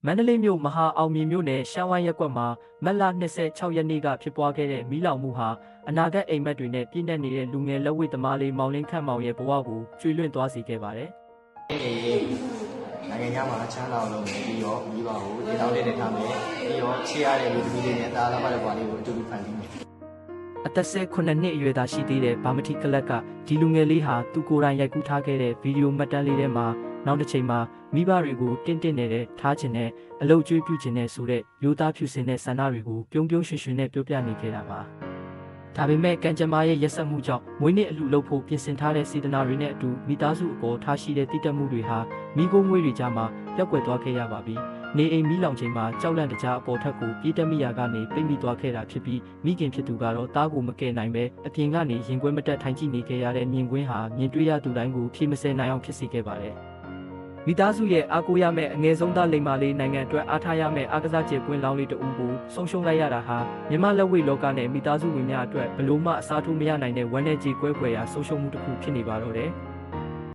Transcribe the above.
မန္တလေးမြို့မဟာအောင်မြေမြို့နယ်ရှမ်းဝိုင်းရပ်ကွက်မှာမတ်လ26ရက်နေ့ကဖြစ်ပွားခဲ့တဲ့မီးလောင်မှုဟာအနာဂတ်အိမ်မက်တွေနဲ့ပြည့်နှက်နေတဲ့လူငယ်လက်ဝှေ့သမားလေးမောင်လင်းခန့်မောင်ရဲ့ဘဝကိုကျွေးလွင့်သွားစေခဲ့ပါတယ်။နိုင်ငံခြားမှာချမ်းသာအောင်လုပ်မယ်ပြီးတော့မိဘကိုရေတောင်းလေးနဲ့ထားမယ်ပြီးတော့ချေရတဲ့လူသမီးလေးနဲ့သားသမတဲ့ဘွားလေးကိုအတူတူဖန်တီးမယ်အသက်18နှစ်အရွယ်သာရှိသေးတဲ့ဗာမတိကလပ်ကဒီလူငယ်လေးဟာသူကိုယ်တိုင်ရိုက်ကူးထားခဲ့တဲ့ဗီဒီယိုမှတ်တမ်းလေးထဲမှာနောက်တစ်ချိန်မှာမိဘတွေကိုတင့်နေတဲ့ထားခြင်းနဲ့အလုပ်ကျွေးပြုခြင်းနဲ့ဆိုတဲ့ရိုးသားဖြူစင်တဲ့ဆန္ဒတွေကိုပြုံးရွှင်ရွှင်နဲ့ပြောပြနေခဲ့တာပါဒါပေမဲ့ကံကြမ္မာရဲ့ရက်စက်မှုကြောင့်မွေးနေ့အလှလုပ်ဖို့ပြင်ဆင်ထားတဲ့စေတနာတွေနဲ့အတူမိသားစုအပေါ်ထားရှိတဲ့တည်တတ်မှုတွေဟာမိခိုးမွေးတွေကြားမှာပျောက်ကွယ်သွားခဲ့ရပါပြီနေအိမ်မီးလောင်ချိန်မှာကြောက်လန့်တကြားအပေါ်ထက်ကိုပြေးတက်မိရာကနေပိတ်မိသွားခဲ့တာဖြစ်ပြီးမိခင်ဖြစ်သူကတော့တားကိုမကယ်နိုင်ပဲအပြင်ကနေရင်ခွဲမတက်ထိုင်ကြည့်နေခဲ့ရတဲ့မြင်ကွင်းဟာမြင်တွေ့ရသူတိုင်းကိုဖြေမစဲနိုင်အောင်ဖြစ်စေခဲ့ပါတယ်မိသားစုရဲ့အားကိုးရမယ့်အငယ်ဆုံးသားလိမ္မာလေးနိုင်ငံအတွက်အားထားရမယ့်အားကစားကျေပွင့်လောင်းလေးတဦးကိုဆုံးရှုံးလိုက်ရတာဟာမြမလက်ဝှေ့လောကနဲ့မိသားစုဝင်များအတွက်ဘလို့မှအစားထိုးမရနိုင်တဲ့ဝမ်းနည်းကြေကွဲဖွယ်ရာဆုံးရှုံးမှုတစ်ခုဖြစ်နေပါတော့တယ်